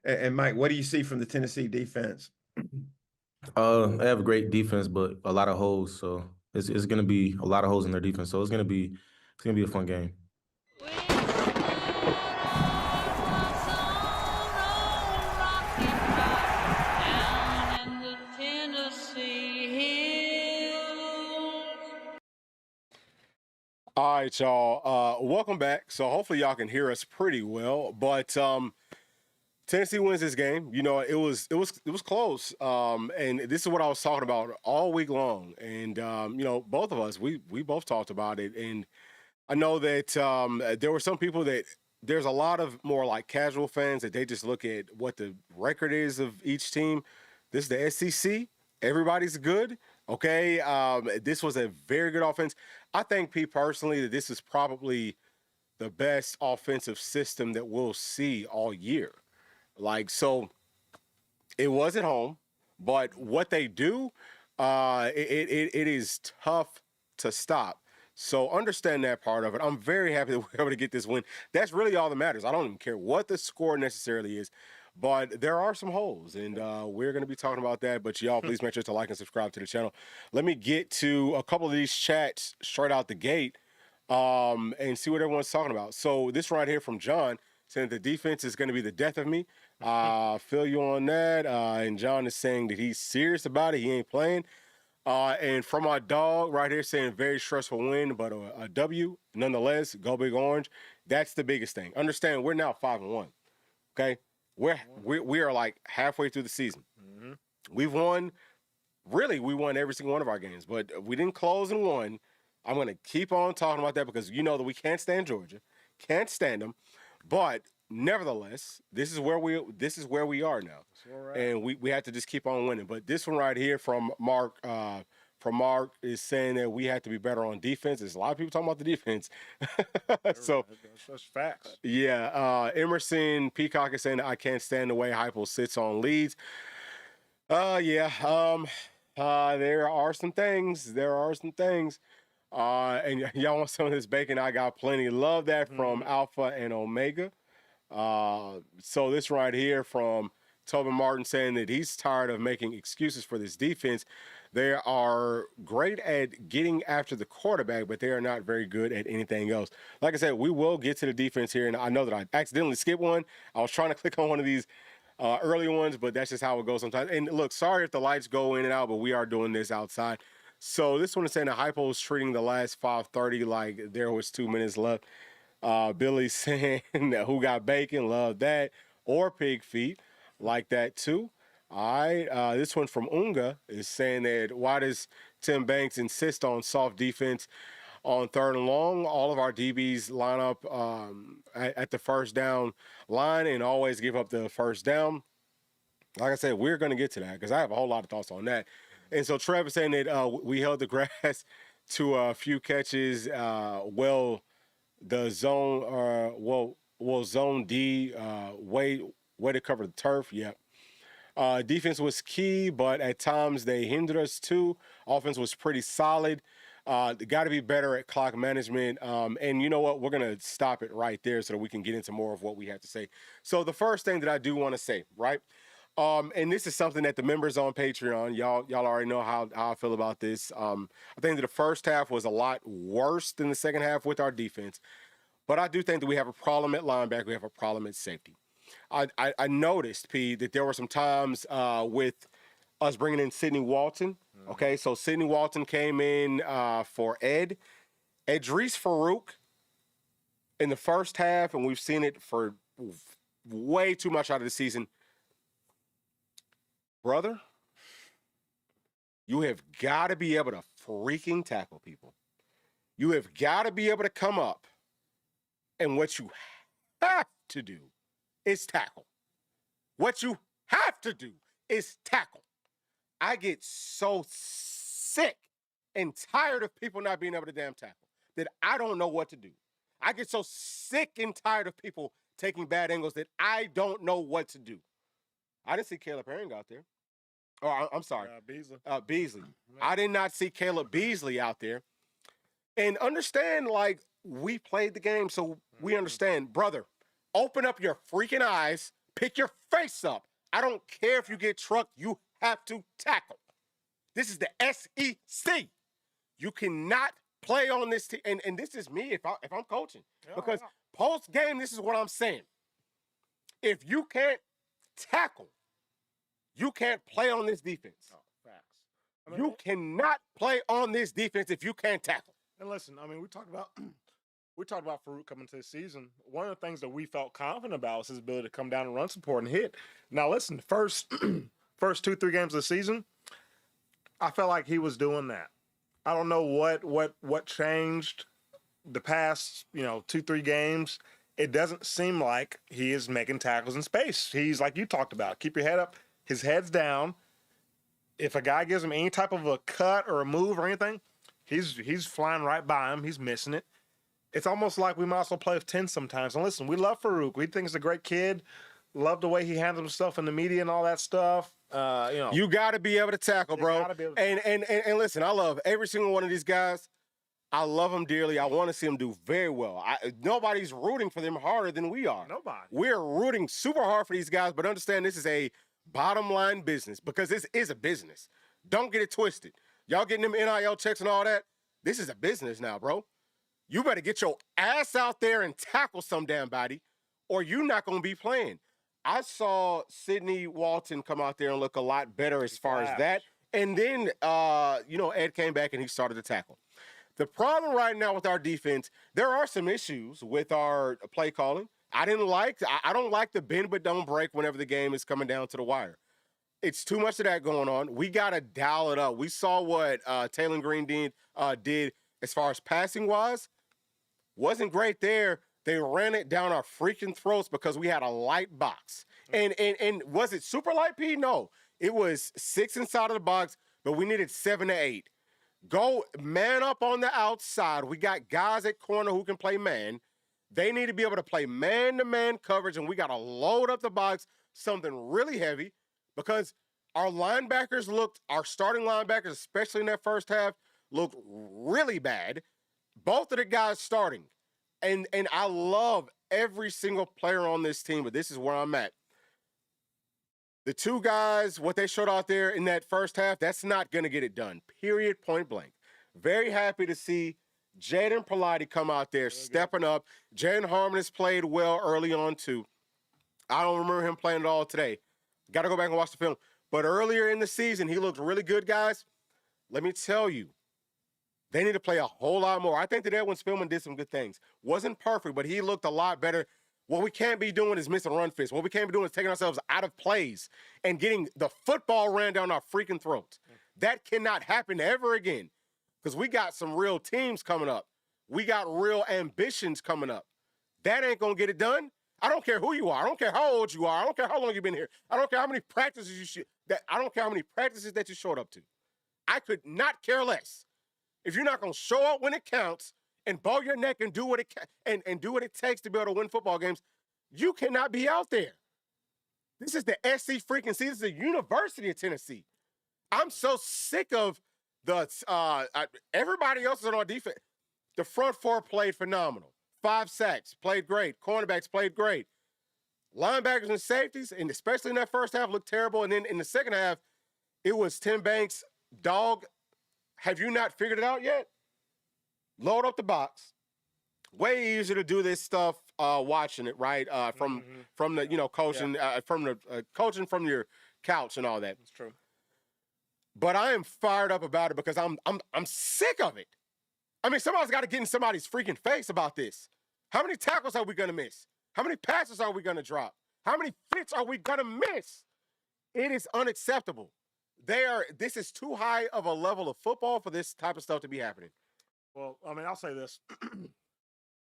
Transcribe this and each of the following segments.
And Mike, what do you see from the Tennessee defense? They have a great defense, but a lot of holes. So it's gonna be a lot of holes in their defense. So it's gonna be a fun game. All right, y'all. Welcome back. So hopefully y'all can hear us pretty well. But Tennessee wins this game. You know, it was close. And this is what I was talking about all week long. And you know, both of us, we both talked about it. And I know that there were some people that there's a lot of more like casual fans that they just look at what the record is of each team. This is the SEC. Everybody's good. Okay. This was a very good offense. I think, Pete, personally, that this is probably the best offensive system that we'll see all year. Like, so it was at home, but what they do, it is tough to stop. So understand that part of it. I'm very happy that we're able to get this win. That's really all that matters. I don't even care what the score necessarily is, but there are some holes, and we're going to be talking about that. But y'all, please make sure to like and subscribe to the channel. Let me get to a couple of these chats straight out the gate and see what everyone's talking about. So this right here from John saying the defense is going to be the death of me. Feel you on that. And John is saying that he's serious about it. He ain't playing. And from our dog right here saying very stressful win, but a W nonetheless. Go Big Orange. That's the biggest thing. Understand, we're now 5-1. Okay, we are like halfway through the season. We've won. Really, we won every single one of our games, but we didn't close and won. I'm going to keep on talking about that because you know that we can't stand Georgia, can't stand them, but nevertheless, this is where we are now, right. And we have to just keep on winning. But this one right here from Mark is saying that we have to be better on defense. There's a lot of people talking about the defense. So that's facts. Yeah, Emerson Peacock is saying that I can't stand the way Heupel sits on leads. There are some things. And y'all want some of this bacon? I got plenty. Love that from Alpha and Omega. So this right here from Tobin Martin saying that he's tired of making excuses for this defense. They are great at getting after the quarterback, but they are not very good at anything else. Like I said, we will get to the defense here, and I know that I accidentally skipped one. I was trying to click on one of these early ones, but that's just how it goes sometimes. And look, sorry if the lights go in and out, but we are doing this outside. So this one is saying that Hypo is treating the last 5:30 like there was 2 minutes left. Billy saying who got bacon, love that, or pig feet, like that too. All right, this one from Unga is saying that why does Tim Banks insist on soft defense on 3rd and long? All of our DBs line up at the first down line and always give up the first down. Like I said, we're going to get to that because I have a whole lot of thoughts on that. And so Trevor saying that we held the grass to a few catches. The zone, zone D, way to cover the turf. Yep. Defense was key, but at times they hindered us too. Offense was pretty solid. Got to be better at clock management. And you know what? We're going to stop it right there so that we can get into more of what we have to say. So the first thing that I do want to say, right? And this is something that the members on Patreon, y'all already know how I feel about this. I think that the first half was a lot worse than the second half with our defense. But I do think that we have a problem at linebacker. We have a problem at safety. I noticed, P, that there were some times with us bringing in Sidney Walton. Okay, so Sidney Walton came in for Ed. Edris Farouk in the first half, and we've seen it for way too much out of the season. Brother, you have got to be able to freaking tackle people. You have got to be able to come up, and what you have to do is tackle. What you have to do is tackle. I get so sick and tired of people not being able to damn tackle that I don't know what to do. I get so sick and tired of people taking bad angles that I don't know what to do. I didn't see Caleb Herring out there. Oh, I'm sorry. Beasley. Beasley. I did not see Caleb Beasley out there. And understand, like, we played the game, so we understand. Brother, open up your freaking eyes, Pick your face up. I don't care if you get trucked. You have to tackle. This is the SEC. You cannot play on this team. And this is me if I'm coaching. Because post game, this is what I'm saying. If you can't tackle, you can't play on this defense. Oh, facts. I mean, You cannot play on this defense if you can't tackle. And listen, I mean, we talked about Farouk coming to the season. One of the things that we felt confident about was his ability to come down and run support and hit. Now, listen, first 2-3 games of the season, I felt like he was doing that. I don't know what changed the past 2-3 games. It doesn't seem like he is making tackles in space. He's like you talked about. Keep your head up. His head's down. If a guy gives him any type of a cut or a move or anything, he's flying right by him. He's missing it. It's almost like we might as well play with 10 sometimes. And listen, we love Farouk. We think he's a great kid. Love the way he handles himself in the media and all that stuff. You got to be able to tackle, bro. And listen, I love every single one of these guys. I love them dearly. I want to see them do very well. Nobody's rooting for them harder than we are. Nobody. We're rooting super hard for these guys, but understand this is a bottom line business because this is a business. Don't get it twisted. Y'all getting them NIL checks and all that? This is a business now, bro. You better get your ass out there and tackle some damn body, or you're not going to be playing. I saw Sidney Walton come out there and look a lot better as far as that. And then, Ed came back and he started to tackle. The problem right now with our defense, there are some issues with our play calling. I don't like the bend but don't break whenever the game is coming down to the wire. It's too much of that going on. We got to dial it up. We saw what Taylor Green did as far as passing was. Wasn't great there. They ran it down our freaking throats because we had a light box. And was it super light, P? No. It was 6 inside of the box, but we needed 7 to 8. Go man up on the outside. We got guys at corner who can play man. They need to be able to play man-to-man coverage, and we got to load up the box, something really heavy, because our starting linebackers, especially in that first half, looked really bad. Both of the guys starting. And I love every single player on this team, but this is where I'm at. The two guys, what they showed out there in that first half, that's not going to get it done, period, point blank. Very happy to see Jaden Pilati come out there, stepping up. Jaden Harmon has played well early on, too. I don't remember him playing at all today. Got to go back and watch the film. But earlier in the season, he looked really good, guys. Let me tell you, they need to play a whole lot more. I think that Edwin Spillman did some good things. Wasn't perfect, but he looked a lot better. What we can't be doing is missing run fits. What we can't be doing is taking ourselves out of plays and getting the football ran down our freaking throats. That cannot happen ever again because we got some real teams coming up. We got real ambitions coming up. That ain't going to get it done. I don't care who you are. I don't care how old you are. I don't care how long you've been here. I don't care how many practices I don't care how many practices that you showed up to. I could not care less. If you're not going to show up when it counts and bow your neck and do what it takes to be able to win football games, you cannot be out there. This is the SC freaking season. This is the University of Tennessee. I'm so sick of everybody else is on our defense. The front four played phenomenal. 5 sacks, played great. Cornerbacks played great. Linebackers and safeties, and especially in that first half, looked terrible. And then in the second half, it was Tim Banks, dog. Have you not figured it out yet? Load up the box. Way easier to do this stuff watching it, right? From the coaching coaching from your couch and all that. That's true. But I am fired up about it because I'm sick of it. I mean, somebody's got to get in somebody's freaking face about this. How many tackles are we going to miss? How many passes are we going to drop? How many fits are we going to miss? It is unacceptable. This is too high of a level of football for this type of stuff to be happening. Well, I mean, I'll say this.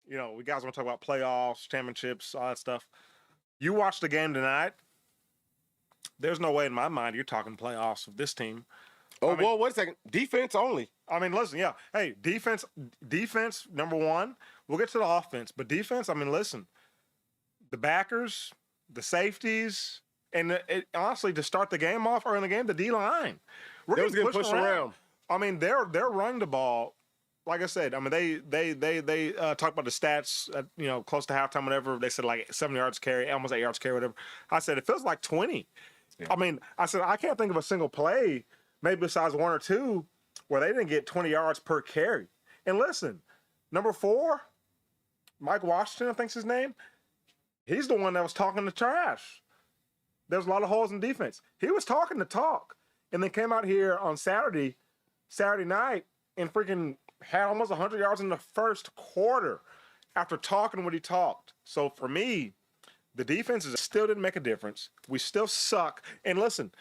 We guys want to talk about playoffs, championships, all that stuff. You watch the game tonight. There's no way in my mind you're talking playoffs with this team. Well, wait a second. Defense only. I mean, listen, yeah. Hey, defense, number one. We'll get to the offense. But defense, I mean, listen. The backers, the safeties, and honestly, to start the game off early in the game, the D-line. They was getting pushed around. I mean, they're running the ball like I said, I mean, they talked about the stats, close to halftime, whatever. They said like 7 yards carry, almost 8 yards carry, whatever. I said, it feels like 20. Yeah. I mean, I said, I can't think of a single play, maybe besides one or two, where they didn't get 20 yards per carry. And listen, number 4, Mike Washington, I think's his name. He's the one that was talking the trash. There's a lot of holes in defense. He was talking the talk, and then came out here on Saturday night, and freaking had almost 100 yards in the first quarter after talking what he talked. So for me, the defense still didn't make a difference. We still suck. And listen,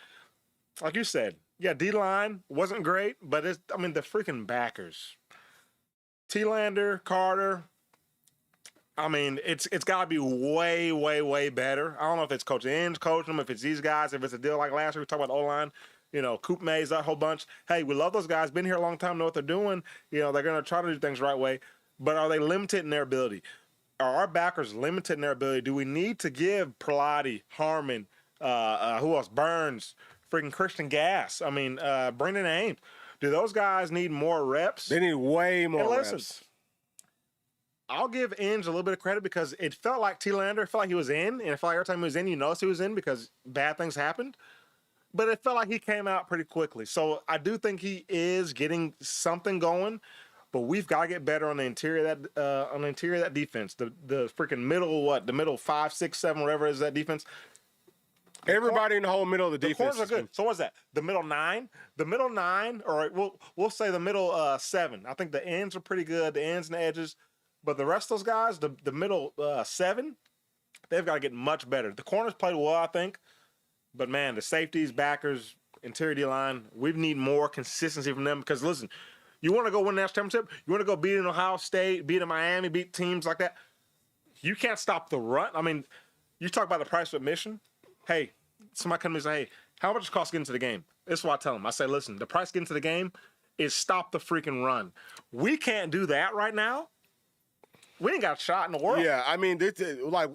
like you said, yeah, D-line wasn't great, but the freaking backers. T-Lander, Carter, I mean, it's got to be way, way, way better. I don't know if it's Coach Inge coaching them, if it's these guys, if it's a deal like last week, we talked about O-line, Coop Mays, that whole bunch. Hey, we love those guys, been here a long time, know what they're doing. They're going to try to do things the right way, but are they limited in their ability? Are our backers limited in their ability? Do we need to give Pilati, Harmon, who else? Burns, freaking Christian Gass, Brendan Ames. Do those guys need more reps? They need way more reps. Listen, I'll give Inge a little bit of credit because it felt like T-Lander, felt like he was in, and it felt like every time he was in, you noticed he was in because bad things happened. But it felt like he came out pretty quickly. So I do think he is getting something going, but we've got to get better on the interior of that defense. The freaking middle, the middle 5, 6, 7, whatever it is that defense. Everybody in the whole middle of the defense. Corners are good. So what's that? The middle 9? The middle 9, or we'll say the middle 7. I think the ends are pretty good, the ends and the edges. But the rest of those guys, the middle 7, they've got to get much better. The corners played well, I think. But, man, the safeties, backers, interior D-line, we need more consistency from them. Because, listen, you want to go win the national championship, you want to go beat in Ohio State, beat in Miami, beat teams like that, you can't stop the run. I mean, you talk about the price of admission. Hey, somebody come to me and say, hey, how much does it cost to get into the game? This is what I tell them. I say, listen, the price to get into the game is stop the freaking run. We can't do that right now. We ain't got a shot in the world. Yeah, I mean,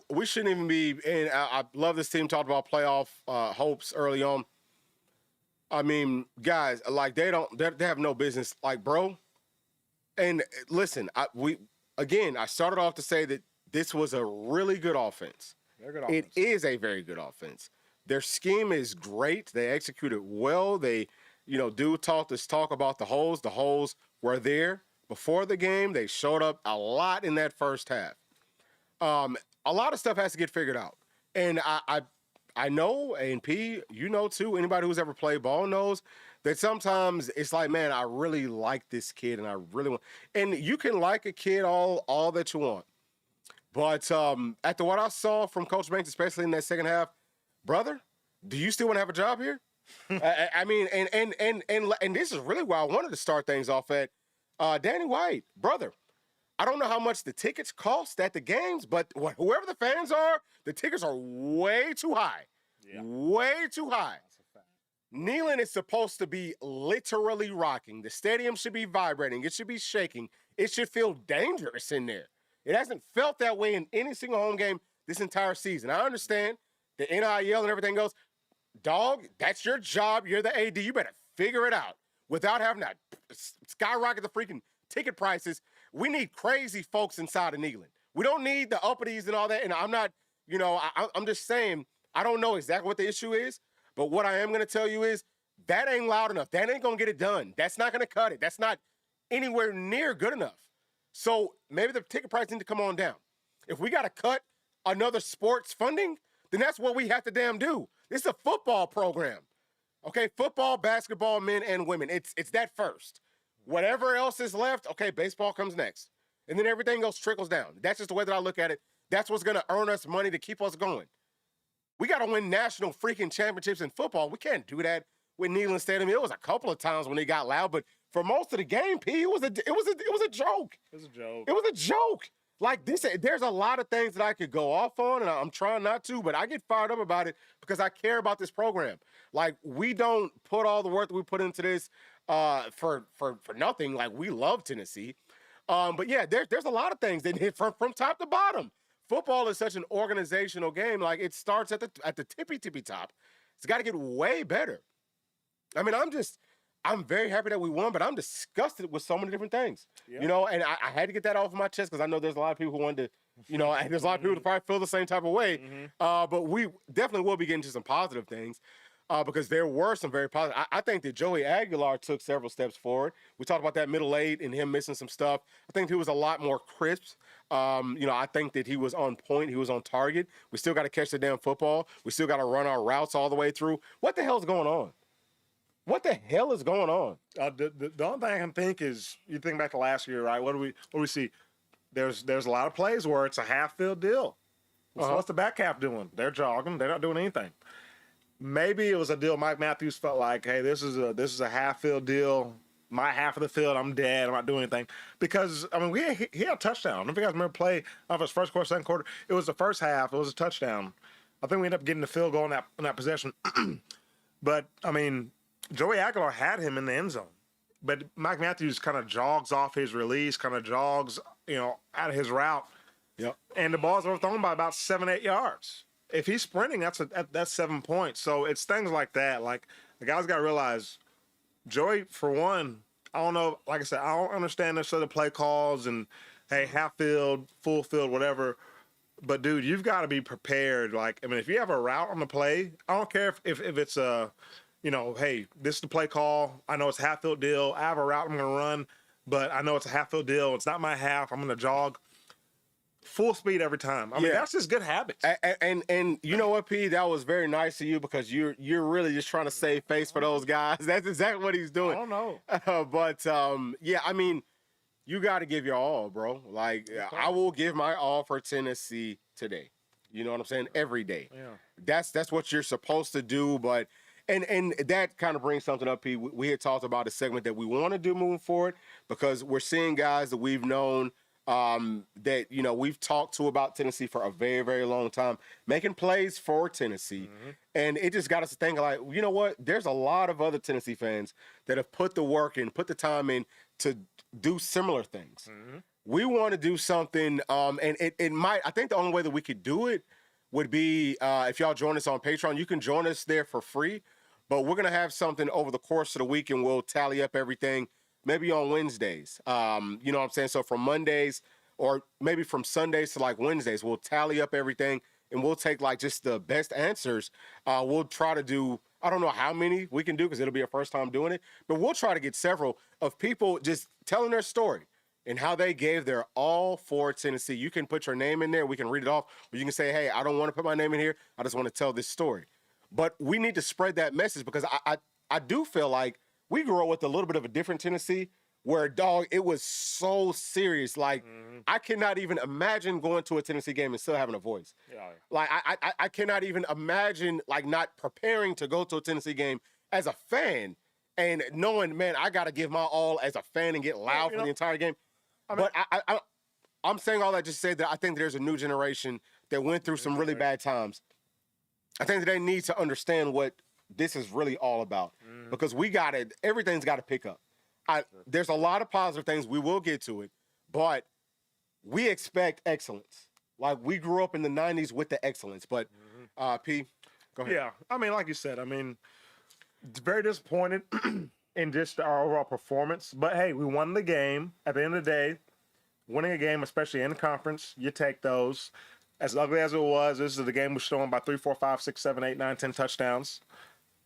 we shouldn't even be. And I love this team talked about playoff hopes early on. I mean, guys, like they have no business. Like, bro. And listen, I started off to say that this was a really good offense. They're good offense. It is a very good offense. Their scheme is great. They executed well. They, talk about the holes. The holes were there. Before the game, they showed up a lot in that first half. A lot of stuff has to get figured out. And I know, and P, too, anybody who's ever played ball knows that sometimes it's like, man, I really like this kid and I really want. And you can like a kid all that you want. But after what I saw from Coach Banks, especially in that second half, brother, do you still want to have a job here? I mean, and this is really where I wanted to start things off at. Danny White, brother, I don't know how much the tickets cost at the games, but whoever the fans are, the tickets are way too high. Yeah. Way too high. Neyland is supposed to be literally rocking. The stadium should be vibrating. It should be shaking. It should feel dangerous in there. It hasn't felt that way in any single home game this entire season. I understand the NIL and everything goes. Dog, that's your job. You're the AD. You better figure it out. Without having to skyrocket the freaking ticket prices, we need crazy folks inside of Neyland. We don't need the uppities and all that. And I'm not, I'm just saying, I don't know exactly what the issue is. But what I am going to tell you is that ain't loud enough. That ain't going to get it done. That's not going to cut it. That's not anywhere near good enough. So maybe the ticket price need to come on down. If we got to cut another sports funding, then that's what we have to damn do. This is a football program. Okay, football, basketball, men and women. It's that first. Whatever else is left, okay, baseball comes next. And then everything else trickles down. That's just the way that I look at it. That's what's going to earn us money to keep us going. We got to win national freaking championships in football. We can't do that with Neyland Stadium. It was a couple of times when they got loud, but for most of the game, P, it was a joke. It was a joke. It was a joke. Like this, there's a lot of things that I could go off on, and I'm trying not to, but I get fired up about it because I care about this program. Like, we don't put all the work that we put into this for nothing. Like, we love Tennessee. But yeah, there's a lot of things that hit from top to bottom. Football is such an organizational game. Like, it starts at the tippy top. It's got to get way better. I mean, I'm very happy that we won, but I'm disgusted with so many different things. Yeah. You know, and I had to get that off my chest because I know there's a lot of people who wanted to, you know, and there's a lot of people who probably feel the same type of way. But we definitely will be getting to some positive things. Because there were some very positive. I think that Joey Aguilar took several steps forward. We talked about that middle eight and him missing some stuff. I think he was a lot more crisp. You know, I think that he was on point. He was on target. We still got to catch the damn football. We still got to run our routes all the way through. What the hell's going on? What the hell is going on? The only thing I can think is you think back to last year, right? What do we see? There's a lot of plays where it's a half-field deal. So what's the back half doing? They're jogging. They're not doing anything. Maybe it was a deal Mike Matthews felt like, hey, this is a half-field deal. My half of the field, I'm dead. I'm not doing anything. Because, I mean, he had a touchdown. I don't know if you guys remember play off his first quarter, second quarter. It was the first half. It was a touchdown. I think we ended up getting the field goal in that possession. But, I mean, Joey Aguilar had him in the end zone. But Mike Matthews kind of jogs off his release, kind of jogs, you know, out of his route. Yep. And the ball's overthrown by about 7-8 yards. If he's sprinting, that's 7 points. So it's things like that. Like, the guys got to realize, Joey, for one, I don't know. Like I said, I don't understand necessarily the play calls and, hey, half field, full field, whatever. But, dude, you've got to be prepared. Like, I mean, if you have a route on the play, I don't care if it's a, you know, hey, this is the play call. I know it's a half field deal. I have a route I'm going to run, but I know it's a half field deal. It's not my half. I'm going to jog. Full speed every time. I mean, that's just good habits. And you know what, P? That was very nice of you because you're really just trying to save face for those guys. That's exactly what he's doing. I don't know. But yeah, I mean, you got to give your all, bro. Like, I will give my all for Tennessee today. You know what I'm saying? Every day. Yeah. That's what you're supposed to do. But and that kind of brings something up, P. We had talked about a segment that we want to do moving forward because we're seeing guys that we've known. That, you know, we've talked to about Tennessee for a very, very long time, making plays for Tennessee. And it just got us to think like, you know what? There's a lot of other Tennessee fans that have put the work in, put the time in to do similar things. We want to do something, and it might, I think the only way that we could do it would be if y'all join us on Patreon. You can join us there for free, but we're going to have something over the course of the week and we'll tally up everything. Maybe on Wednesdays, you know what I'm saying? So from Mondays or maybe from Sundays to like Wednesdays, we'll tally up everything and we'll take like just the best answers. We'll try to do, I don't know how many we can do because it'll be our first time doing it, but we'll try to get several of people just telling their story and how they gave their all for Tennessee. You can put your name in there. We can read it off. Or you can say, hey, I don't want to put my name in here. I just want to tell this story. But we need to spread that message because I do feel like we grew up with a little bit of a different Tennessee where, dog, it was so serious. Like, I cannot even imagine going to a Tennessee game and still having a voice. Like, I cannot even imagine, like, not preparing to go to a Tennessee game as a fan and knowing, man, I got to give my all as a fan and get loud for the entire game. But I'm saying all that just to say that I think there's a new generation that went through some really bad times. I think that they need to understand what this is really all about because everything's got to pick up. There's a lot of positive things. We will get to it, but we expect excellence. Like we grew up in the 90s with the excellence, but P, go ahead. Yeah. I mean, like you said, I mean, it's very disappointed in just our overall performance, but hey, we won the game. At the end of the day, winning a game, especially in the conference, you take those. As ugly as it was, this is the game we won by 3, 4, 5, 6, 7, 8, 9, 10 touchdowns.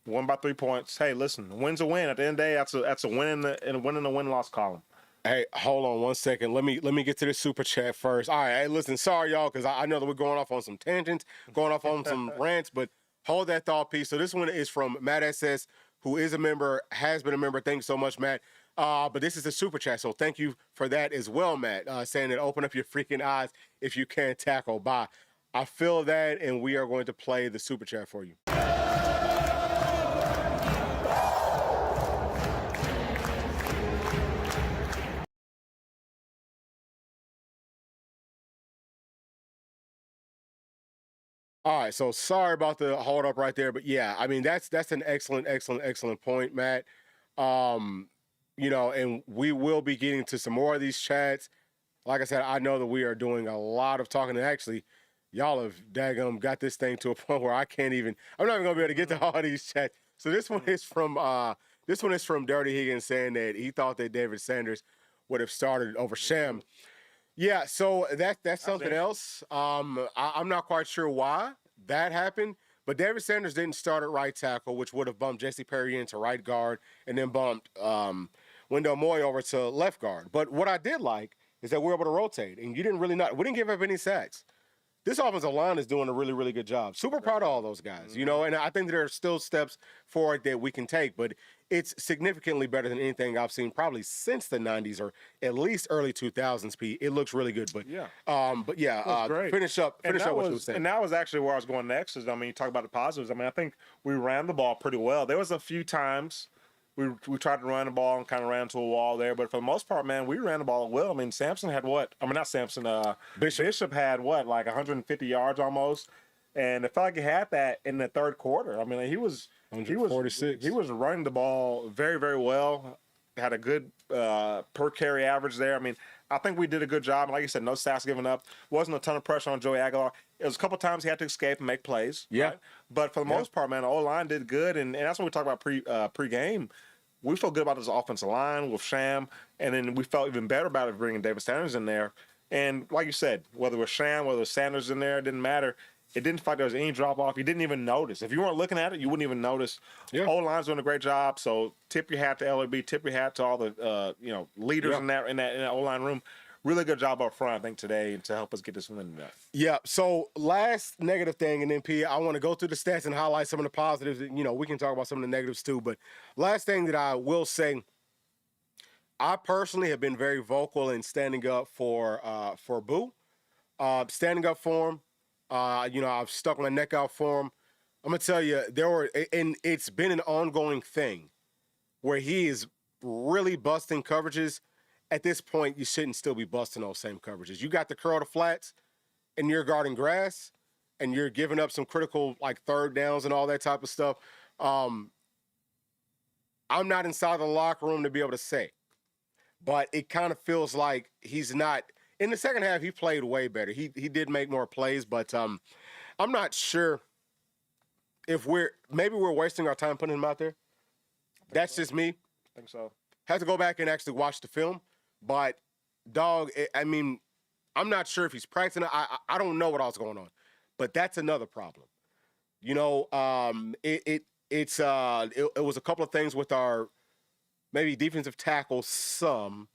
Won by 3 points. Hey, listen, a win's a win. At the end of the day, that's a win in the win-loss column. Hey, hold on 1 second. Let me get to this super chat first. All right, hey, listen, sorry y'all, because I know that we're going off on some tangents, going off on some rants, but hold that thought piece. So this one is from Matt SS, who is a member, has been a member. Thank you so much, Matt. But this is a super chat, so thank you for that as well, Matt. Saying that open up your freaking eyes if you can't tackle. Bye. I feel that, and we are going to play the super chat for you. All right, so sorry about the hold up right there, but yeah, I mean that's an excellent point, Matt. You know, and we will be getting to some more of these chats. Like I said, I know that we are doing a lot of talking, and actually, y'all have daggum got this thing to a point where I'm not even gonna be able to get to all these chats. So this one is from This one is from Dirty Higgins saying that he thought that David Sanders would have started over Sham. Yeah, so that's something else. I'm not quite sure why that happened, but David Sanders didn't start at right tackle, which would have bumped Jesse Perry into right guard and then bumped Wendell Moy over to left guard. But what I did like is that we were able to rotate, and we didn't give up any sacks. This offensive line is doing a really, really good job. Super proud of all those guys, you know, and I think there are still steps forward that we can take, but it's significantly better than anything I've seen probably since the 90s or at least early 2000s, Pete. It looks really good, but great. finish up what you were saying. And that was actually where I was going next. Is, I mean, you talk about the positives. I mean, I think we ran the ball pretty well. There was a few times we tried to run the ball and kind of ran into a wall there, but for the most part, man, we ran the ball well. I mean, Sampson had what? I mean, not Sampson. Bishop had what, like 150 yards almost, and it felt like he had that in the third quarter. I mean, he was 146. He was running the ball very, very well. Had a good per carry average there. I mean, I think we did a good job. Like you said, no sacks given up. Wasn't a ton of pressure on Joey Aguilar. It was a couple times he had to escape and make plays. Yeah. Right? But for the most part, man, the O-line did good. And that's what we talk about pre-game. We felt good about this offensive line with Sham. And then we felt even better about it bringing David Sanders in there. And like you said, whether it was Sham, whether it was Sanders in there, it didn't matter. It didn't feel like there was any drop-off. You didn't even notice. If you weren't looking at it, you wouldn't even notice. Yeah. O-line's doing a great job. So tip your hat to LAB. Tip your hat to all the leaders in that O-line room. Really good job up front, I think, today to help us get this win tonight. Yeah. So last negative thing, and then P, I want to go through the stats and highlight some of the positives. You know, we can talk about some of the negatives too. But last thing that I will say, I personally have been very vocal in standing up for Boo, standing up for him. I've stuck my neck out for him. I'm gonna tell you, and it's been an ongoing thing where he is really busting coverages. At this point, you shouldn't still be busting those same coverages. You got the curl to flats, and you're guarding grass, and you're giving up some critical like third downs and all that type of stuff. I'm not inside the locker room to be able to say, but it kind of feels like he's not. In the second half, he played way better. He did make more plays, but I'm not sure if we're wasting our time putting him out there. That's just me. I think so. Have to go back and actually watch the film. But, dog, I mean, I'm not sure if he's practicing. I don't know what else is going on. But that's another problem. You know, it was a couple of things with our maybe defensive tackles some.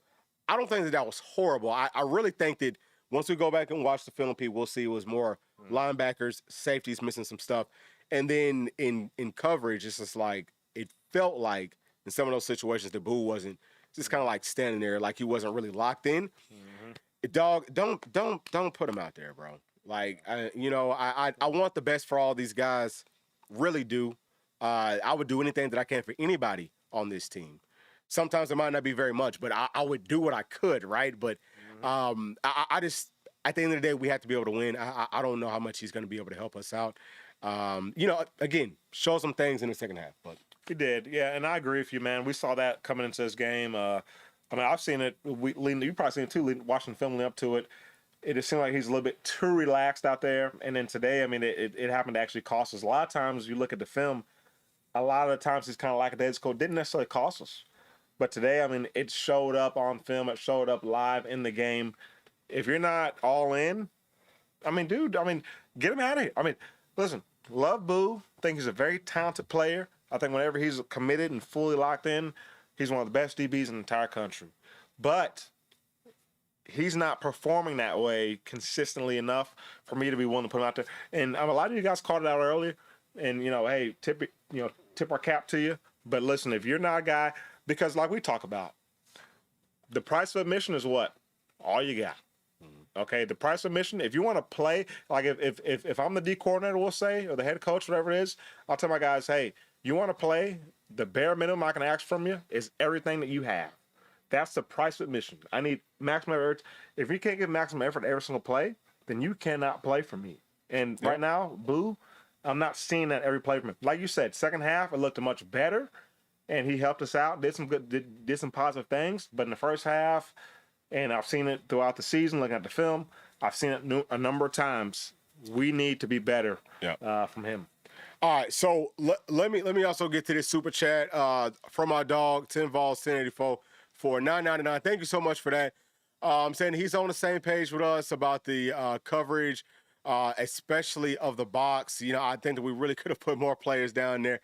I don't think that was horrible. I really think that once we go back and watch the film, we'll see it was more linebackers, safeties missing some stuff. And then in coverage, it's just like it felt like in some of those situations the Boo wasn't just kind of like standing there like he wasn't really locked in. Mm-hmm. Dog, don't put him out there, bro. Like, I want the best for all these guys. Really do. I would do anything that I can for anybody on this team. Sometimes it might not be very much, but I would do what I could, right? But I just, at the end of the day, we have to be able to win. I don't know how much he's going to be able to help us out. Again, show some things in the second half. But He did, yeah, and I agree with you, man. We saw that coming into this game. I've seen it. You've probably seen it too, watching the film leading up to it. It just seemed like he's a little bit too relaxed out there. And then today, I mean, it happened to actually cost us. A lot of times you look at the film, a lot of the times he's kind of lackadaisical. Didn't necessarily cost us. But today, I mean, it showed up on film. It showed up live in the game. If you're not all in, I mean, dude, get him out of here. I mean, listen, love Boo. Think he's a very talented player. I think whenever he's committed and fully locked in, he's one of the best DBs in the entire country. But he's not performing that way consistently enough for me to be willing to put him out there. And a lot of you guys called it out earlier. And, hey, tip our cap to you. But listen, if you're not a guy, because like we talk about, the price of admission is what? All you got. Okay, the price of admission, if you want to play, like if I'm the D coordinator, we'll say, or the head coach, whatever it is, I'll tell my guys, hey, you want to play, the bare minimum I can ask from you is everything that you have. That's the price of admission. I need maximum effort. If you can't give maximum effort every single play, then you cannot play for me. And right now, Boo, I'm not seeing that every play from him. Like you said, second half, it looked much better, and he helped us out, did some positive things. But in the first half, and I've seen it throughout the season, looking at the film, I've seen it a number of times. We need to be better from him. All right, so let me also get to this super chat from our dog 10 Vols 1084 for $9.99. Thank you so much for that. Saying he's on the same page with us about the coverage, especially of the box. You know, I think that we really could have put more players down there.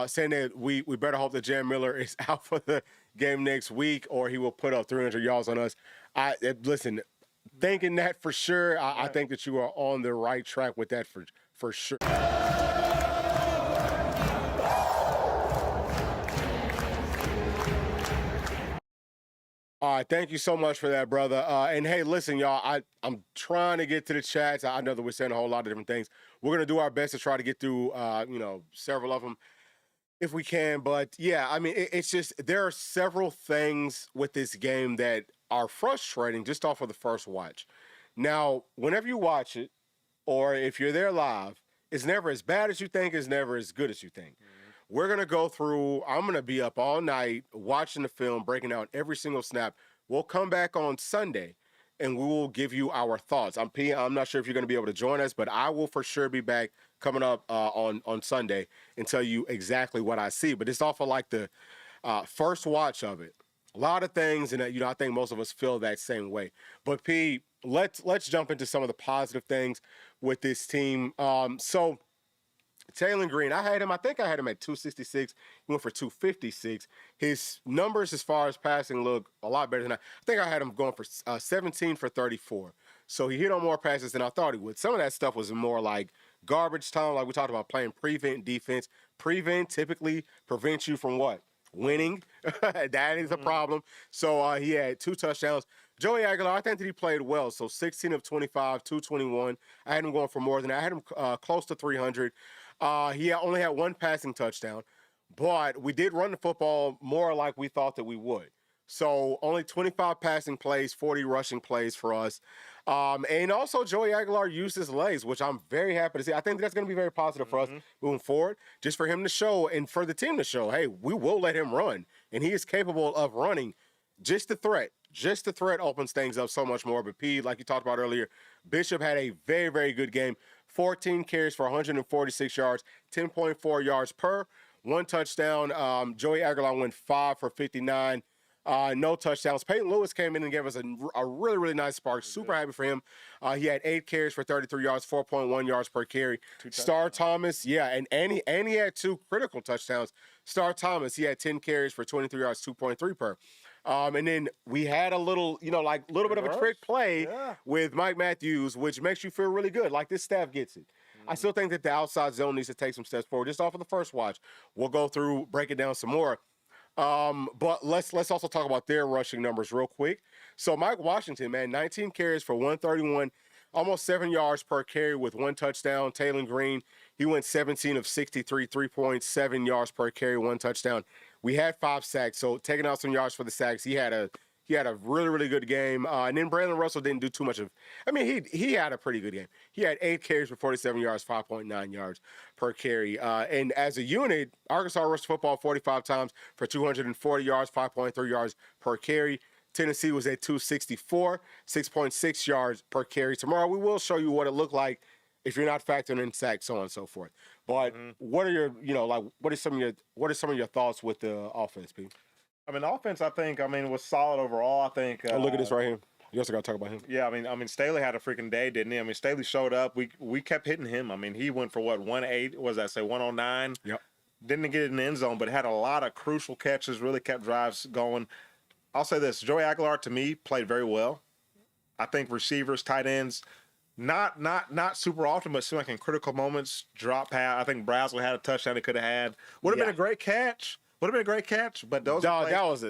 Saying that we better hope that Jan Miller is out for the game next week, or he will put up 300 yards on us. Listen, thinking that for sure, I think that you are on the right track with that for sure. All right, thank you so much for that, brother. And hey, listen, y'all, I'm trying to get to the chats. I know that we're saying a whole lot of different things. We're gonna do our best to try to get through, several of them if we can. But yeah, I mean, it's just there are several things with this game that are frustrating just off of the first watch. Now, whenever you watch it, or if you're there live, it's never as bad as you think. It's never as good as you think. We're going to go through, I'm going to be up all night watching the film, breaking down every single snap. We'll come back on Sunday, and we will give you our thoughts. I'm not sure if you're going to be able to join us, but I will for sure be back coming up on Sunday and tell you exactly what I see. But it's off of like the first watch of it. A lot of things, and I think most of us feel that same way. But P, let's jump into some of the positive things with this team. So Taylor Green, I think I had him at 266. He went for 256. His numbers as far as passing look a lot better than I think I had him going for 17 for 34. So he hit on more passes than I thought he would. Some of that stuff was more like garbage time, like we talked about playing prevent defense. Prevent typically prevents you from what? Winning. That is a problem. So he had 2 touchdowns. Joey Aguilar, I think that he played well. So 16 of 25, 221. I had him going for more than that. I had him close to 300. He only had 1 passing touchdown, but we did run the football more like we thought that we would. So only 25 passing plays, 40 rushing plays for us. And also Joey Aguilar used his legs, which I'm very happy to see. I think that's going to be very positive for us moving forward, just for him to show and for the team to show, hey, we will let him run. And he is capable of running. Just the threat opens things up so much more. But P, like you talked about earlier, Bishop had a very, very good game. 14 carries for 146 yards, 10.4 yards per, 1 touchdown. Joey Aguilar went 5 for 59. No touchdowns. Peyton Lewis came in and gave us a really, really nice spark. Super happy for him. He had 8 carries for 33 yards, 4.1 yards per carry. Star Thomas, and he had 2 critical touchdowns. Star Thomas, he had 10 carries for 23 yards, 2.3 per. And then we had a little bit of a trick play with Mike Matthews, which makes you feel really good. Like this staff gets it. I still think that the outside zone needs to take some steps forward. Just off of the first watch, we'll go through, break it down some more. But let's also talk about their rushing numbers real quick. So Mike Washington, man, 19 carries for 131, almost 7 yards per carry with 1 touchdown. Taylor Green, he went 17 of 63, 3.7 yards per carry, 1 touchdown. We had 5 sacks, so taking out some yards for the sacks. He had a really, really good game. And then Braylon Russell didn't do too much of. I mean, he had a pretty good game. He had 8 carries for 47 yards, 5.9 yards per carry. And as a unit, Arkansas rushed football 45 times for 240 yards, 5.3 yards per carry. Tennessee was at 264, 6.6 yards per carry. Tomorrow we will show you what it looked like if you're not factoring in sacks, so on and so forth. But what are your, what are some of your thoughts with the offense, Pete? I mean, the offense, was solid overall. I think. Look at this right here. You also got to talk about him. Yeah, I mean, Staley had a freaking day, didn't he? I mean, Staley showed up. We kept hitting him. I mean, he went for what, 109? Yep. Didn't get it in the end zone, but had a lot of crucial catches. Really kept drives going. I'll say this: Joey Aguilar to me played very well. I think receivers, tight ends, not super often, but seemed like in critical moments, drop pass. I think Brazel had a touchdown he could have had. Would have been a great catch. But those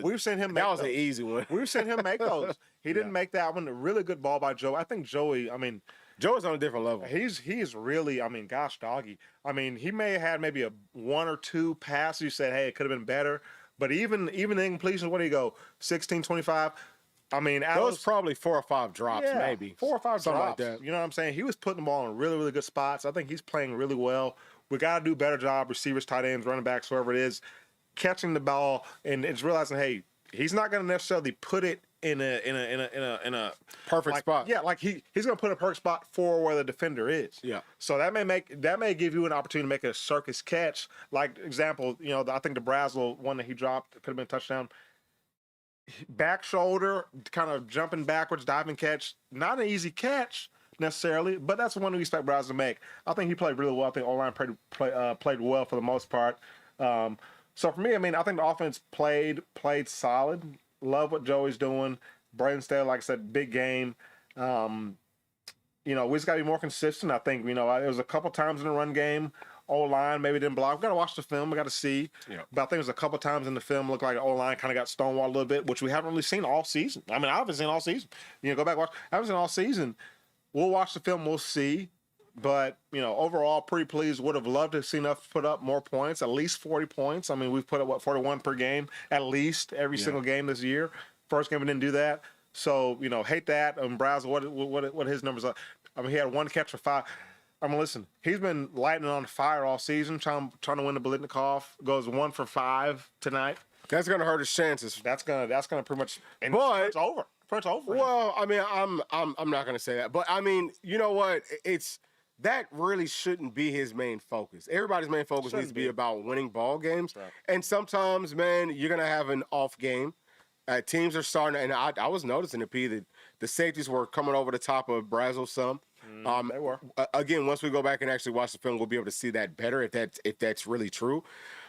we've seen him make that was an easy one. We've seen him make those. He didn't make that one. A really good ball by Joe. I think Joey. I mean, Joe's on a different level. He's really. I mean, gosh, doggy. I mean, he may have had maybe a 1 or 2 passes. You said, hey, it could have been better. But even the incompletions, what do you go? 16, 25. I mean, those probably 4 or 5 drops, maybe 4 or 5 something drops. like that. You know what I'm saying? He was putting the ball in really, really good spots. I think he's playing really well. We got to do a better job, receivers, tight ends, running backs, whoever it is, catching the ball and it's realizing, hey, he's not going to necessarily put it in a Perfect like, spot. Yeah, like he's gonna put a perfect spot for where the defender is. Yeah. So that may give you an opportunity to make a circus catch. Like example, I think the Brazel one that he dropped could have been a touchdown. Back shoulder, kind of jumping backwards, diving catch. Not an easy catch necessarily, but that's the one we expect Brazel to make. I think he played really well. I think O-line played well for the most part. So for me, I mean, I think the offense played solid. Love what Joey's doing. Bradenstead, like I said, big game. We just got to be more consistent. I think, it was a couple times in the run game. O-line maybe didn't block. We got to watch the film. We got to see. Yeah. But I think there's a couple times in the film looked like O-line kind of got stonewalled a little bit, which we haven't really seen all season. I mean, I haven't seen all season. Go back and watch. I haven't seen all season. We'll watch the film. We'll see. But, overall, pretty pleased. Would have loved to have seen us put up more points, at least 40 points. I mean, we've put up, 41 per game, at least every single game this year. First game, we didn't do that. So, hate that. Brazel, what his numbers are. I mean, he had 1 catch for 5. I mean, listen, he's been lighting on fire all season, trying to win the Biletnikoff. Goes 1 for 5 tonight. That's gonna hurt his chances. That's gonna pretty much. But it's over. It's over. Well, I mean, I'm not gonna say that, but I mean, you know what? That really shouldn't be his main focus. Everybody's main focus needs to be about winning ball games. Right. And sometimes, man, you're gonna have an off game. Teams are starting, and I was noticing that the safeties were coming over the top of Brazel some. They were. Again, once we go back and actually watch the film, we'll be able to see that better if that's really true.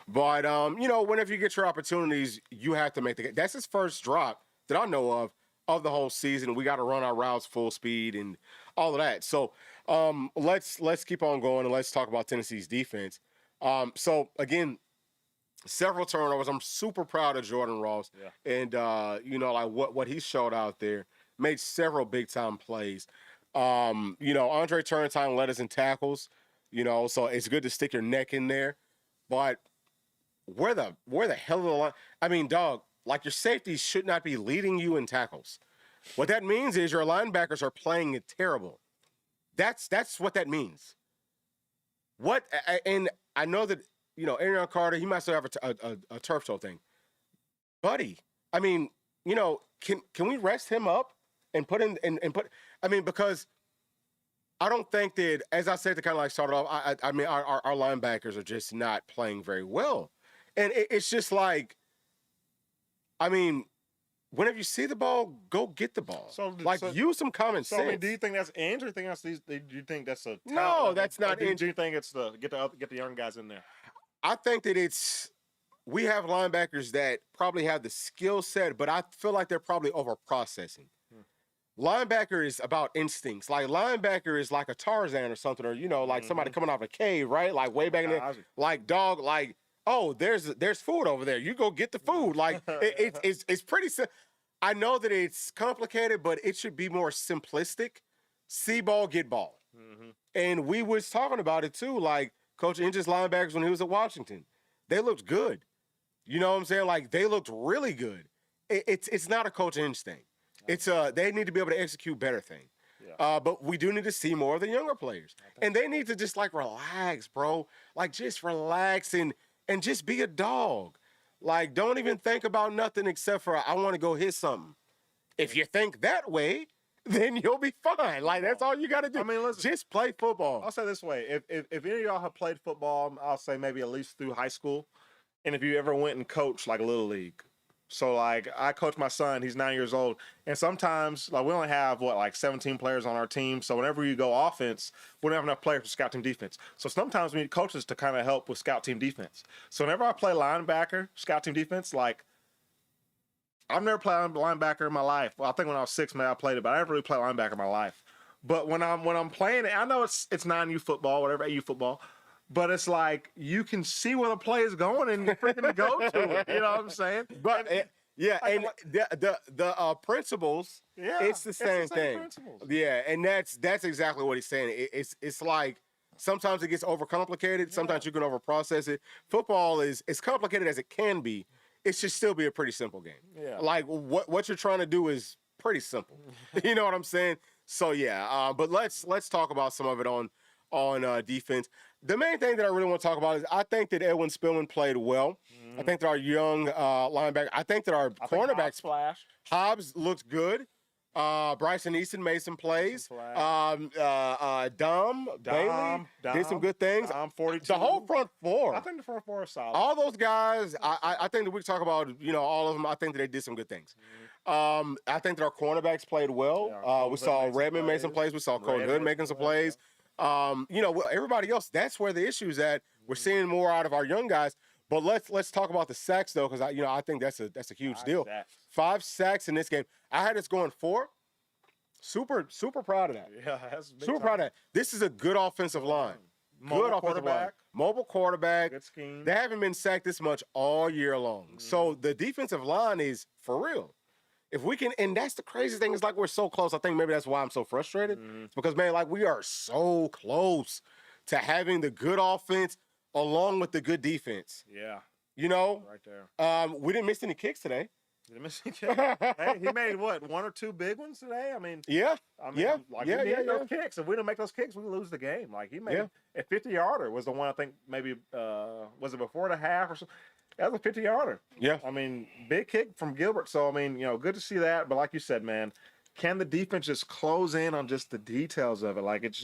But whenever you get your opportunities, you have to make the. That's his first drop that I know of the whole season. We got to run our routes full speed and all of that. So let's keep on going and let's talk about Tennessee's defense. So again, several turnovers. I'm super proud of Jordan Ross, and like what he showed out there. Made several big time plays. Andre Turntine led us in tackles, so it's good to stick your neck in there. But where the hell are the line? I mean, dog, like your safeties should not be leading you in tackles. What that means is your linebackers are playing it terrible. That's what that means. And I know that, Aaron Carter, he might still have a turf toe thing. Buddy, I mean, can we rest him up and put in and put, I mean, because I don't think that, as I said to kind of like start off, I mean, our linebackers are just not playing very well. And it's just like, I mean, whenever you see the ball, go get the ball. Use some common sense. I mean, do you think that's injury? Do you think that's a talent? No, that's not injury. Do you think it's get the young guys in there? I think that we have linebackers that probably have the skill set, but I feel like they're probably over processing. Linebacker is about instincts. Like linebacker is like a Tarzan or something, or like somebody coming out of a cave, right? Like way back in there, like dog, like oh, there's food over there. You go get the food. Like it's pretty. I know that it's complicated, but it should be more simplistic. See ball, get ball. And we was talking about it too. Like Coach Inge's linebackers when he was at Washington, they looked good. You know what I'm saying? Like they looked really good. It's not a Coach Inge thing. It's they need to be able to execute better thing. But we do need to see more of the younger players. And they need to just like relax, bro. Like just relax and just be a dog. Like don't even think about nothing except for I want to go hit something. If you think that way, then you'll be fine. Like that's all you got to do. I mean, listen, just play football. I'll say this way: if any of y'all have played football, I'll say maybe at least through high school, and if you ever went and coached like a little league. So, like, I coach my son. He's 9 years old. And sometimes, like, we only have, 17 players on our team. So whenever you go offense, we don't have enough players for scout team defense. So sometimes we need coaches to kind of help with scout team defense. So whenever I play linebacker, scout team defense, like, I've never played linebacker in my life. Well, I think when I was 6, maybe I played it, but I never really played linebacker in my life. But when I'm playing it, I know it's 9U football, whatever, 8U football. But it's like you can see where the play is going and you freaking go to it. You know what I'm saying? But the principles, it's the same thing. Principles. Yeah, and that's exactly what he's saying. It's like sometimes it gets overcomplicated. Sometimes you can overprocess it. Football is as complicated as it can be. It should still be a pretty simple game. Yeah. Like what you're trying to do is pretty simple. You know what I'm saying? So yeah. But let's talk about some of it on defense. the main thing that I really want to talk about is I think that Edwin Spillman played well. I think that our young linebacker, I think that our cornerbacks, splashed. Hobbs looked good. Bryson Easton made some plays. Dom Bailey did some good things. Dom 42. The whole front four. I think the front four is solid. All those guys, I think that we talk about, all of them. I think that they did some good things. I think that our cornerbacks played well. Yeah, We saw Redmond make some plays. We saw Cole Hood making some plays. Everybody else, that's where the issue is at. We're seeing more out of our young guys. But let's talk about the sacks though, because I think that's a huge deal. 5 sacks in this game. I had us going 4. Super proud of that. Yeah, that's big Super time. proud of that. This is a good offensive line. Good offensive line. Mobile quarterback. Good scheme. They haven't been sacked this much all year long. So the defensive line is for real. If we can, and that's the crazy thing, is like we're so close. I think maybe that's why I'm so frustrated. It's because, man, like we are so close to having the good offense along with the good defense. Yeah, Right there. We didn't miss any kicks today. Did he miss any kicks? Hey, he made what, 1 or 2 big ones today? I mean, Yeah. we need those kicks. If we don't make those kicks, we lose the game. Like he made a 50-yarder was the one I think maybe was it before the half or something. That was a 50-yarder. Yeah. I mean, big kick from Gilbert. So I mean, good to see that. But like you said, man, can the defense just close in on just the details of it? Like and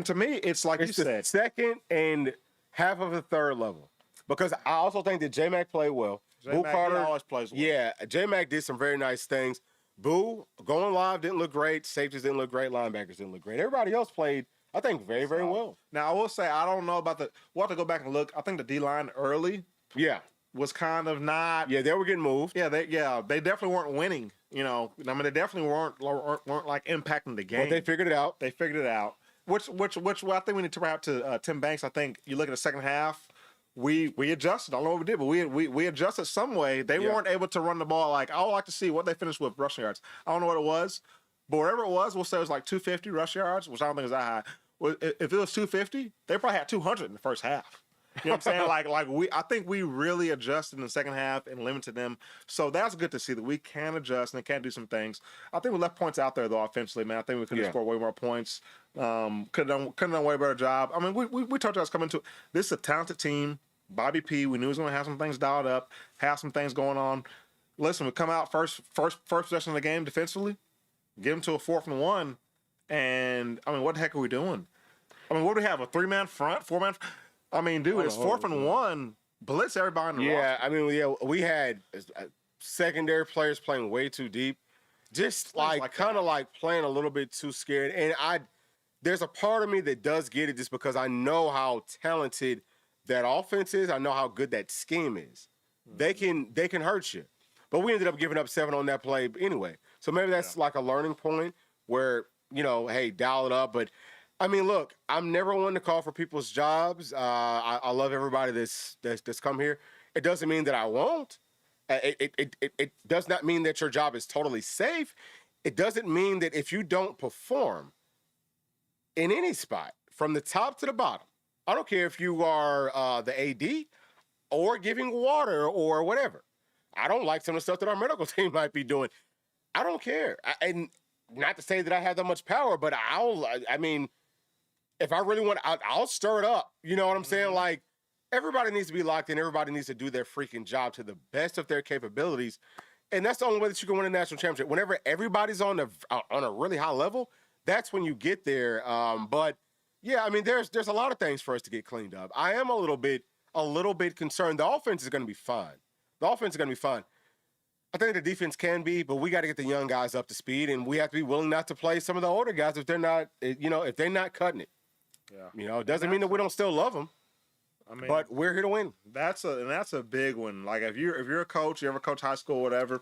to me, it's like It's you the said. second and half of the third level. Because I also think that J-Mac played well. Boo Carter always plays well. Yeah, J-Mac did some very nice things. Boo, going live didn't look great. Safeties didn't look great. Linebackers didn't look great. Everybody else played, I think, very, very well. Now, I will say, I don't know about we'll have to go back and look. I think the D-line early Yeah. was kind of not. Yeah, they were getting moved. Yeah, they definitely weren't winning. I mean, they definitely weren't like impacting the game. But they figured it out. They figured it out. Which I think we need to wrap to Tim Banks. I think you look at the second half. We adjusted. I don't know what we did, but we adjusted some way. They weren't able to run the ball. Like I would like to see what they finished with rushing yards. I don't know what it was, but whatever it was, we'll say it was like 250 rush yards, which I don't think is that high. Well, if it was 250, they probably had 200 in the first half. You know what I'm saying? I think we really adjusted in the second half and limited them. So that's good to see that we can adjust and can do some things. I think we left points out there though offensively, man. I think we could have scored way more points. Could have done a way better job. I mean, we told you guys coming to it. This is a talented team. Bobby P. We knew he was going to have some things dialed up, have some things going on. Listen, we come out first possession of the game defensively, get them to a 4th and 1, and I mean, what the heck are we doing? I mean, what do we have? A 3-man front, 4-man? I mean, dude, it's 4th and 1. Blitz everybody in the roster. I mean, we had secondary players playing way too deep, just kind of like playing a little bit too scared. And there's a part of me that does get it just because I know how talented that offense is. I know how good that scheme is. They can hurt you. But we ended up giving up 7 on that play anyway. So maybe that's like a learning point where, hey, dial it up. But I mean, look, I'm never one to call for people's jobs. I love everybody that's come here. It doesn't mean that I won't. It does not mean that your job is totally safe. It doesn't mean that if you don't perform in any spot, from the top to the bottom, I don't care if you are the AD or giving water or whatever. I don't like some of the stuff that our medical team might be doing. I don't care. And not to say that I have that much power, but I mean, if I really want, I'll stir it up. You know what I'm saying? Like, everybody needs to be locked in. Everybody needs to do their freaking job to the best of their capabilities. And that's the only way that you can win a national championship. Whenever everybody's on a really high level, that's when you get there. But yeah, I mean, there's a lot of things for us to get cleaned up. I am a little bit concerned. The offense is going to be fine. I think the defense can be, but we got to get the young guys up to speed, and we have to be willing not to play some of the older guys if they're not, if they're not cutting it. Yeah. It doesn't mean that we don't still love them. I mean, but we're here to win. That's a big one. Like if you're a coach, you ever coach high school, whatever,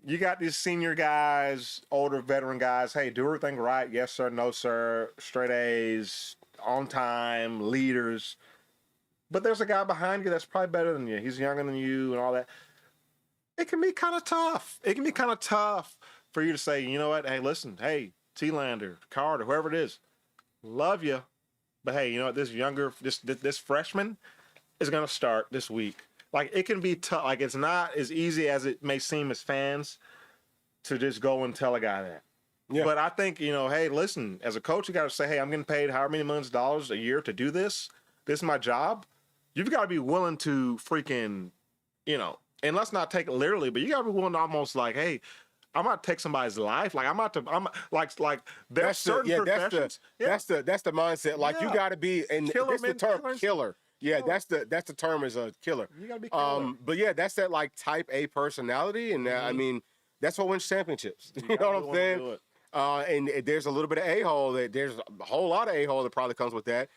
you got these senior guys, older veteran guys. Hey, do everything right. Yes, sir. No, sir. Straight A's, on time, leaders. But there's a guy behind you that's probably better than you. He's younger than you and all that. It can be kind of tough. It can be kind of tough for you to say, you know what? Hey, listen. Hey, T-Lander, Carter, whoever it is, love you. But hey, you know what? This freshman is going to start this week. Like, it can be tough. Like, it's not as easy as it may seem as fans to just go and tell a guy that. Yeah. But I think, hey, listen, as a coach, you got to say, hey, I'm getting paid however many millions of dollars a year to do this. This is my job. You've got to be willing to freaking, and let's not take it literally, but you got to be willing to almost like, hey, I'm about to take somebody's life. Like I'm like there's certain professions. That's the mindset. Like you got to be, and Killer this the term mentality. killer. Yeah, that's the term is a killer. You gotta be killer. But yeah, that's that like type A personality, and I mean that's what wins championships. You know what I'm saying? And there's a little bit of a-hole there's a whole lot of a-hole that probably comes with that.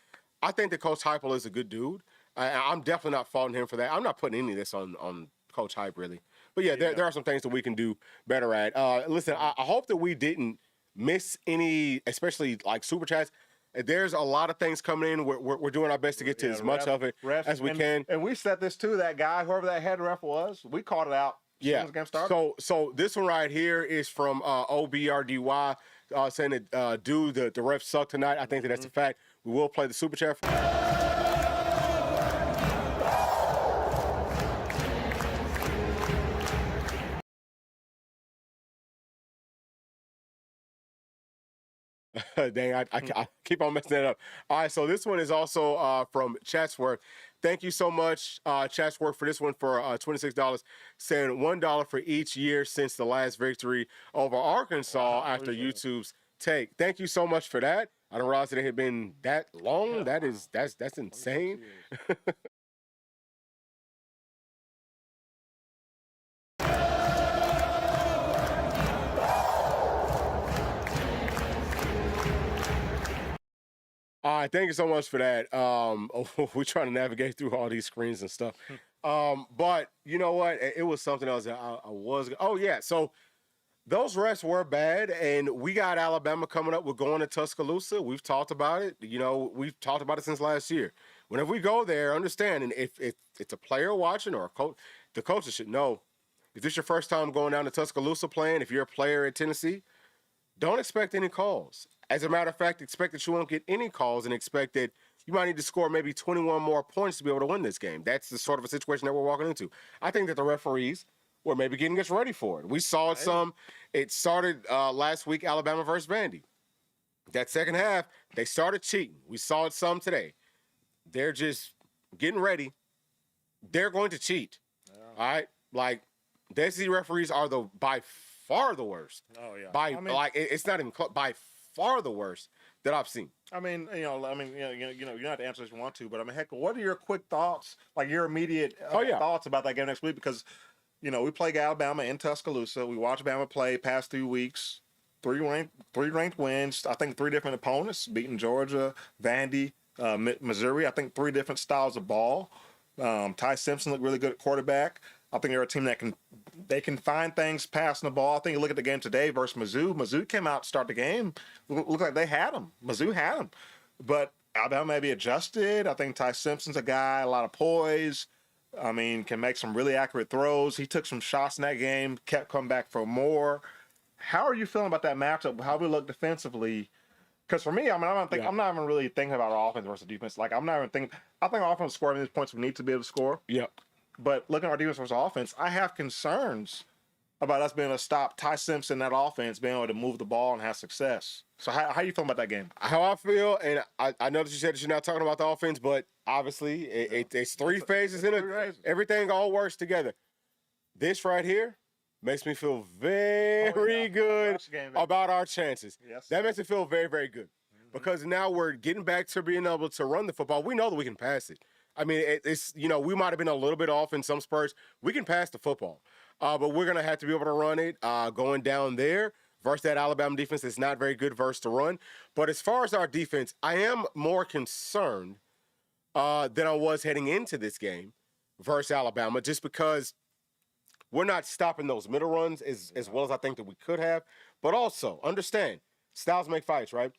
I think that Coach Heupel is a good dude. I'm definitely not faulting him for that. I'm not putting any of this on Coach Hype really. But yeah, there are some things that we can do better at. Listen, I hope that we didn't miss any, especially like super chats. There's a lot of things coming in. We're doing our best to get to as much of it as we can. And we said this too. That guy, whoever that head ref was, we called it out. Yeah. As soon as the game started. So this one right here is from OBRDY saying that the refs suck tonight. I think that's a fact. We will play the super chat. Dang, I keep on messing that up. All right, so this one is also from Chatsworth. Thank you so much, Chatsworth, for this one for $26. Saying $1 for each year since the last victory over Arkansas after YouTube's take. Thank you so much for that. I didn't realize that it had been that long. That's insane. All right, thank you so much for that. We're trying to navigate through all these screens and stuff. But you know what? It was something else that I was. Oh, yeah. So those refs were bad, and we got Alabama coming up. We're going to Tuscaloosa. We've talked about it. We've talked about it since last year. Whenever we go there, understand, and if it's a player watching or a coach, the coaches should know, if this is your first time going down to Tuscaloosa playing, if you're a player at Tennessee, don't expect any calls. As a matter of fact, expect that you won't get any calls and expect that you might need to score maybe 21 more points to be able to win this game. That's the sort of a situation that we're walking into. I think that the referees were maybe getting us ready for it. We saw it some. It started last week, Alabama versus Vandy. That second half, they started cheating. We saw it some today. They're just getting ready. They're going to cheat. Yeah. All right? Like, the SEC referees are by far the worst. Oh, yeah. It's not even close. By far the worst that I've seen. I mean, you don't have to answer if you want to, but I mean, heck, what are your quick thoughts, like your immediate thoughts about that game next week? Because, we play Alabama in Tuscaloosa. We watch Alabama play past 3 weeks, three ranked wins. I think 3 different opponents, beating Georgia, Vandy, Missouri. I think 3 different styles of ball. Ty Simpson looked really good at quarterback. I think they're a team that can find things passing the ball. I think you look at the game today versus Mizzou. Mizzou came out to start the game. Looked like they had them. Mizzou had them. But Alabama maybe adjusted. I think Ty Simpson's a guy, a lot of poise. I mean, can make some really accurate throws. He took some shots in that game, kept coming back for more. How are you feeling about that matchup? How we look defensively? Because for me, I mean, I'm not even really thinking about our offense versus defense. Like, I'm not even thinking. I think our offense scoring these points we need to be able to score. Yeah. But looking at our defense versus offense, I have concerns about us being able to stop Ty Simpson, that offense, being able to move the ball and have success. So how you feel about that game? How I feel, and I know that you said that you're not talking about the offense, but obviously it's 3 phases in it. Everything all works together. This right here makes me feel very good about our chances. Yes, that makes me feel very, very good. Because now we're getting back to being able to run the football. We know that we can pass it. I mean, it's we might have been a little bit off in some spurts. We can pass the football, but we're going to have to be able to run it going down there versus that Alabama defense. It's not very good versus to run. But as far as our defense, I am more concerned than I was heading into this game versus Alabama, just because we're not stopping those middle runs as well as I think that we could have. But also, understand, styles make fights, right?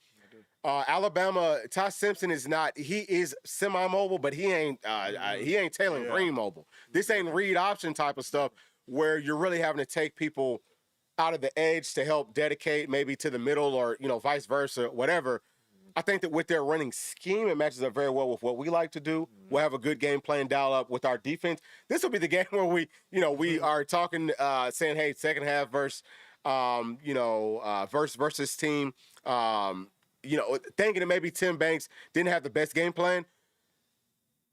Alabama, Ty Simpson is not. He is semi-mobile, but he ain't Taylor Green mobile. This ain't read option type of stuff where you're really having to take people out of the edge to help dedicate maybe to the middle or vice versa, whatever. I think that with their running scheme, it matches up very well with what we like to do. We'll have a good game plan dial up with our defense. This will be the game where we are talking, saying, hey, second half versus versus team, thinking that maybe Tim Banks didn't have the best game plan.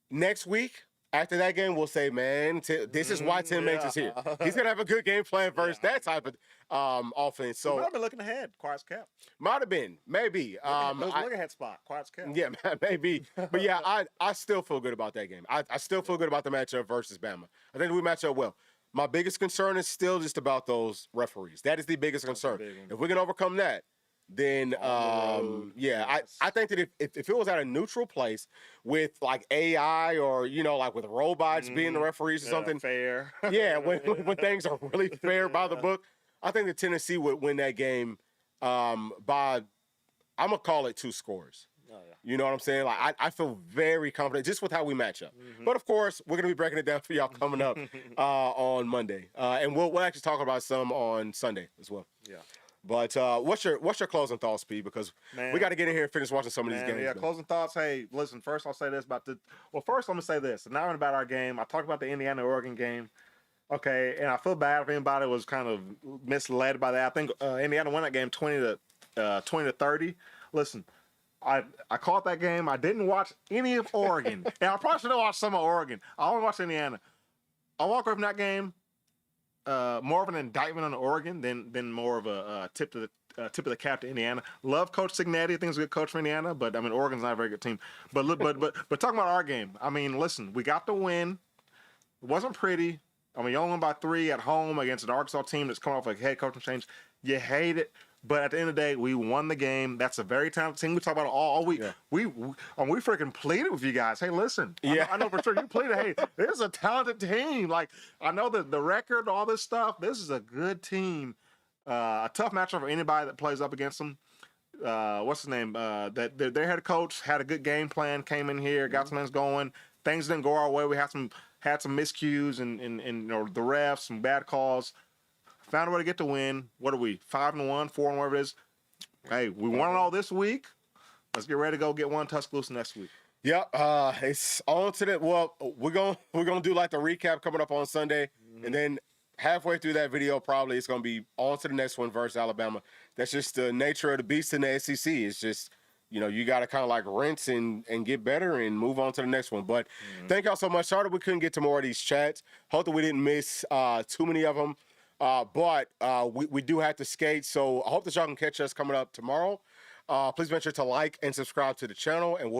Next week, after that game, we'll say, man, this is why Tim Banks is here. He's going to have a good game plan versus that type of offense. So, So might have been looking ahead. Quiet's kept. might have been, maybe. Those look ahead spot. Quiet's kept. Yeah, maybe. But yeah, I still feel good about that game. I still feel good about the matchup versus Bama. I think we match up well. My biggest concern is still just about those referees. That is the biggest concern. If we can overcome that, then I think that if it was at a neutral place with like AI or like with robots being the referees or something fair. Yeah, when things are really fair by the book, I think that Tennessee would win that game by, I'm gonna call it 2 scores. Oh, yeah. You know what I'm saying? Like I feel very confident just with how we match up. But of course, we're gonna be breaking it down for y'all coming up on Monday, and we'll actually talk about some on Sunday as well. Yeah. But what's your closing thoughts, P? Because we got to get in here and finish watching some of these games. Yeah, closing thoughts. Hey, listen, first I'll say this about first I'm going to say this. Now about our game. I talked about the Indiana-Oregon game. Okay, and I feel bad if anybody was kind of misled by that. I think Indiana won that game 20 to 30. Listen, I caught that game. I didn't watch any of Oregon. And I probably should have watched some of Oregon. I only watched Indiana. I walked away from that game more of an indictment on Oregon than more of a tip of the cap to Indiana. Love Coach Signetti. I think he's a good coach for Indiana, but I mean Oregon's not a very good team. But talking about our game, I mean, listen, we got the win. It wasn't pretty. I mean, you only won by 3 at home against an Arkansas team that's coming off a head coaching change. You hate it, but at the end of the day, we won the game. That's a very talented team. We talk about it all week. Yeah. We freaking pleaded with you guys. Hey, listen. Yeah. I know for sure you pleaded. Hey, this is a talented team. Like, I know the record, all this stuff. This is a good team. A tough matchup for anybody that plays up against them. What's his name? Their head coach had a good game plan. Came in here, got some things going. Things didn't go our way. We had some miscues and the refs, some bad calls. Found a way to get the win. What are we? 5-1, 4-1, whatever it is. Hey, we won it all this week. Let's get ready to go get one Tuscaloosa next week. Yep. It's on to the. Well, we're gonna do like the recap coming up on Sunday, and then halfway through that video, probably it's gonna be on to the next one versus Alabama. That's just the nature of the beast in the SEC. It's just you got to kind of like rinse and get better and move on to the next one. But thank y'all so much. Sorry that we couldn't get to more of these chats. Hope that we didn't miss too many of them. But we do have to skate, so I hope that y'all can catch us coming up tomorrow. Please make sure to like and subscribe to the channel, and we'll